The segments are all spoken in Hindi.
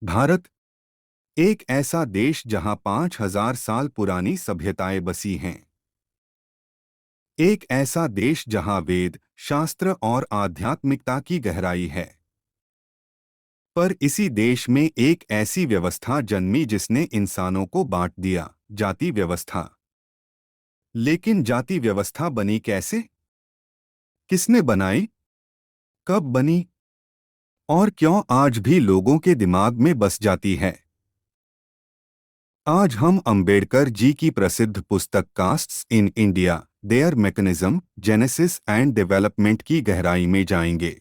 भारत एक ऐसा देश जहां 5,000 साल पुरानी सभ्यताएं बसी हैं। एक ऐसा देश जहां वेद, शास्त्र और आध्यात्मिकता की गहराई है। पर इसी देश में एक ऐसी व्यवस्था जन्मी जिसने इंसानों को बांट दिया, जाति व्यवस्था। लेकिन जाति व्यवस्था बनी कैसे? किसने बनाई? कब बनी? और क्यों आज भी लोगों के दिमाग में बस जाती है? आज हम अंबेडकर जी की प्रसिद्ध पुस्तक castes in India, there mechanism, genesis and development की गहराई में जाएंगे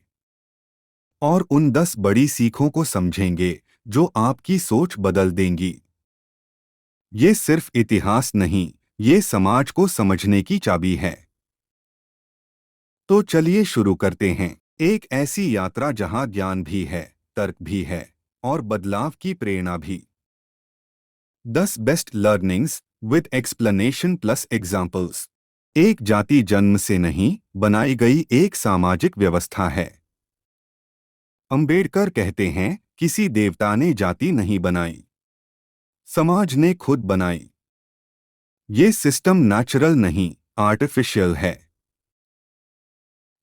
और उन 10 बड़ी सीखों को समझेंगे जो आपकी सोच बदल देंगी। ये सिर्फ इतिहास नहीं, ये समाज को समझने की चाबी है। तो चलिए शुरू करते हैं। एक ऐसी यात्रा जहां ज्ञान भी है, तर्क भी है और बदलाव की प्रेरणा भी। 10 best learnings with explanation plus examples. एक जाति जन्म से नहीं बनाई गई एक सामाजिक व्यवस्था है। अंबेडकर कहते हैं, किसी देवता ने जाति नहीं बनाई, समाज ने खुद बनाई। ये सिस्टम नेचुरल नहीं, आर्टिफिशियल है।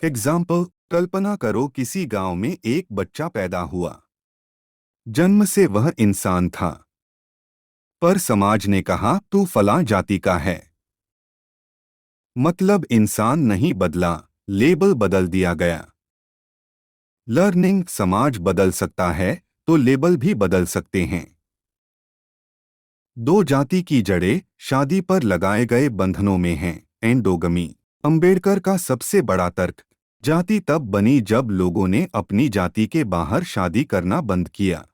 एग्जाम्पल, कल्पना करो किसी गांव में एक बच्चा पैदा हुआ। जन्म से वह इंसान था, पर समाज ने कहा तू फलां जाति का है। मतलब इंसान नहीं बदला, लेबल बदल दिया गया। लर्निंग, समाज बदल सकता है तो लेबल भी बदल सकते हैं। दो जाति की जड़ें शादी पर लगाए गए बंधनों में हैं, एंडोगमी। अंबेडकर का सबसे बड़ा तर्क, जाति तब बनी जब लोगों ने अपनी जाति के बाहर शादी करना बंद किया।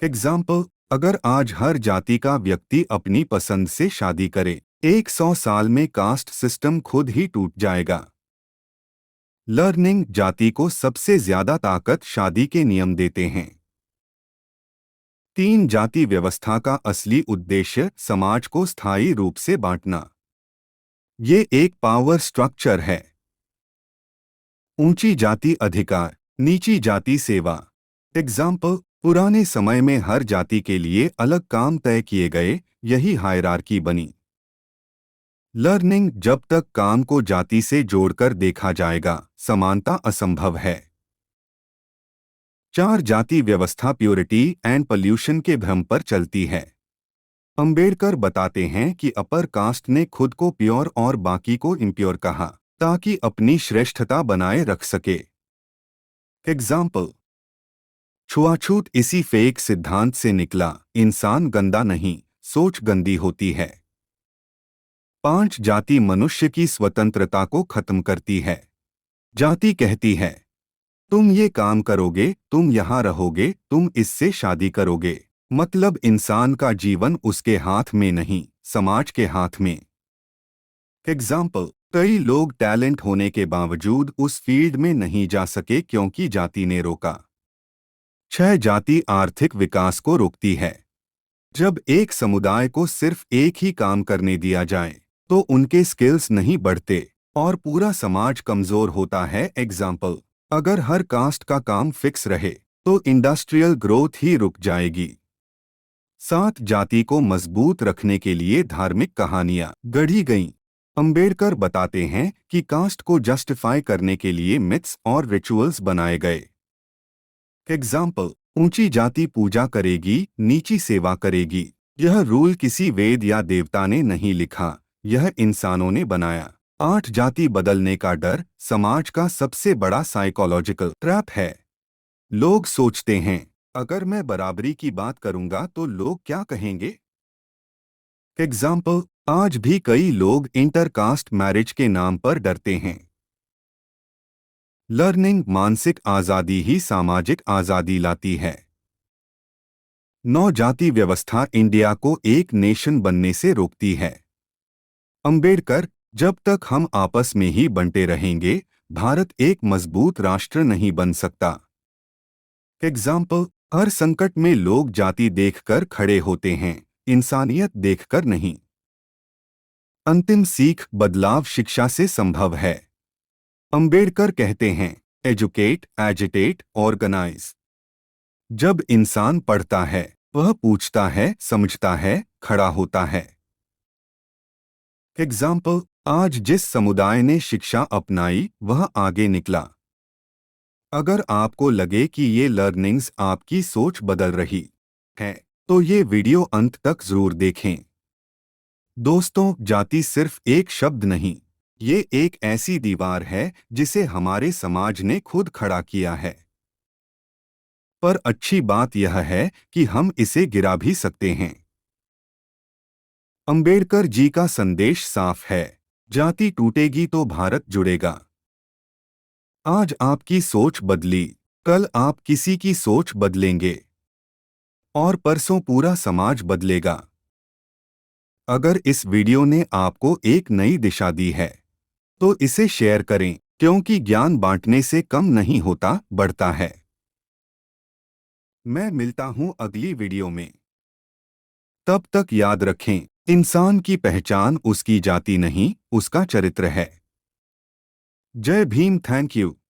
एग्जाम्पल, अगर आज हर जाति का व्यक्ति अपनी पसंद से शादी करे, 100 साल में कास्ट सिस्टम खुद ही टूट जाएगा। लर्निंग, जाति को सबसे ज्यादा ताकत शादी के नियम देते हैं। 3 जाति व्यवस्था का असली उद्देश्य समाज को स्थायी रूप से बांटना। ये एक पावर स्ट्रक्चर है। ऊंची जाति अधिकार, नीची जाति सेवा। एग्जाम्पल, पुराने समय में हर जाति के लिए अलग काम तय किए गए, यही हायरार्की बनी। लर्निंग, जब तक काम को जाति से जोड़कर देखा जाएगा, समानता असंभव है। 4 जाति व्यवस्था प्योरिटी एंड पॉल्यूशन के भ्रम पर चलती है। अंबेडकर बताते हैं कि अपर कास्ट ने खुद को प्योर और बाकी को इम्प्योर कहा, ताकि अपनी श्रेष्ठता बनाए रख सके। एग्जाम्पल, छुआछूत इसी फेक सिद्धांत से निकला, इंसान गंदा नहीं, सोच गंदी होती है। 5 जाति मनुष्य की स्वतंत्रता को खत्म करती है। जाति कहती है, तुम ये काम करोगे, तुम यहाँ रहोगे, तुम इससे शादी करोगे। मतलब इंसान का जीवन उसके हाथ में नहीं, समाज के हाथ में। एग्जाम्पल, कई लोग टैलेंट होने के बावजूद उस फील्ड में नहीं जा सके क्योंकि जाति ने रोका। 6 जाति आर्थिक विकास को रोकती है। जब एक समुदाय को सिर्फ एक ही काम करने दिया जाए, तो उनके स्किल्स नहीं बढ़ते और पूरा समाज कमजोर होता है। एग्जाम्पल, अगर हर कास्ट का काम फिक्स रहे, तो इंडस्ट्रियल ग्रोथ ही रुक जाएगी। 7 जाति को मजबूत रखने के लिए धार्मिक कहानियां गढ़ी गईं। अंबेडकर बताते हैं कि कास्ट को जस्टिफाई करने के लिए मिथ्स और रिचुअल्स बनाए गए। एग्जाम्पल, ऊंची जाति पूजा करेगी, नीची सेवा करेगी। यह रूल किसी वेद या देवता ने नहीं लिखा, यह इंसानों ने बनाया। 8 जाति बदलने का डर समाज का सबसे बड़ा साइकोलॉजिकल ट्रैप है। लोग सोचते हैं, अगर मैं बराबरी की बात करूंगा तो लोग क्या कहेंगे। एग्जाम्पल, आज भी कई लोग इंटरकास्ट मैरिज के नाम पर डरते हैं। लर्निंग, मानसिक आजादी ही सामाजिक आजादी लाती है। 9 जाति व्यवस्था इंडिया को एक नेशन बनने से रोकती है। अंबेडकर, जब तक हम आपस में ही बंटे रहेंगे, भारत एक मजबूत राष्ट्र नहीं बन सकता। एग्जाम्पल, हर संकट में लोग जाति देखकर खड़े होते हैं, इंसानियत देखकर नहीं। अंतिम सीख, बदलाव शिक्षा से संभव है। अंबेडकर कहते हैं, एजुकेट, एजिटेट, ऑर्गेनाइज। जब इंसान पढ़ता है, वह पूछता है, समझता है, खड़ा होता है। एग्जाम्पल, आज जिस समुदाय ने शिक्षा अपनाई वह आगे निकला। अगर आपको लगे कि ये लर्निंग्स आपकी सोच बदल रही है, तो ये वीडियो अंत तक जरूर देखें। दोस्तों, जाति सिर्फ एक शब्द नहीं, ये एक ऐसी दीवार है जिसे हमारे समाज ने खुद खड़ा किया है। पर अच्छी बात यह है कि हम इसे गिरा भी सकते हैं। अंबेडकर जी का संदेश साफ है, जाति टूटेगी तो भारत जुड़ेगा। आज आपकी सोच बदली, कल आप किसी की सोच बदलेंगे और परसों पूरा समाज बदलेगा। अगर इस वीडियो ने आपको एक नई दिशा दी है, तो इसे शेयर करें, क्योंकि ज्ञान बांटने से कम नहीं होता, बढ़ता है। मैं मिलता हूं अगली वीडियो में। तब तक याद रखें, इंसान की पहचान उसकी जाति नहीं, उसका चरित्र है। जय भीम, थैंक यू।